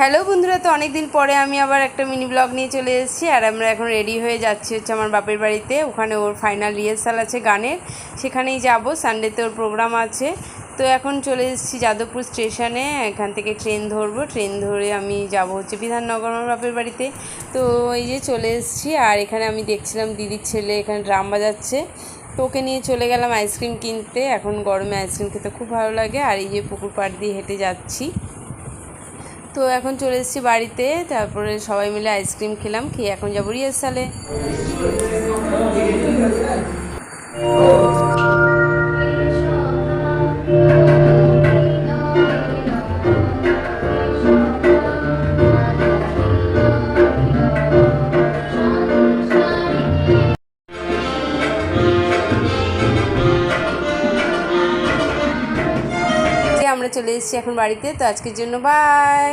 Hello বন্ধুরা, তো অনেক দিন পরে আমি আবার একটা মিনি ব্লগ নিয়ে চলে এসেছি। আর আমরা এখন রেডি হয়ে যাচ্ছি হচ্ছে আমার বাপের বাড়িতে। ওখানে ওর ফাইনাল রিহার্সাল আছে গানের, সেখানেই যাব। সানডেতে ওর প্রোগ্রাম আছে। তো এখন চলে এসেছি যাদবপুর স্টেশনে। এখান থেকে ট্রেন ধরবো, ট্রেন ধরে আমি যাব হচ্ছে বিধাননগর আমার বাপের বাড়িতে। তো এই যে চলে এসেছি। আর এখানে আমি দেখছিলাম দিদির ছেলে এখানে ড্রাম বাজাচ্ছে, তো ওকে নিয়ে চলে গেলাম আইসক্রিম কিনতে। এখন গরমে আইসক্রিম খেতে খুব ভালো লাগে। আর এই যে পুকুর পাড় দিয়ে হেঁটে যাচ্ছি। তো এখন চলে এসেছি বাড়িতে, তারপরে সবাই মিলে আইসক্রিম খেলাম, খেয়ে এখন যাবো রিহার্সালে। আমরা চলে এসেছি এখন বাড়িতে। তো আজকের জন্য বাই।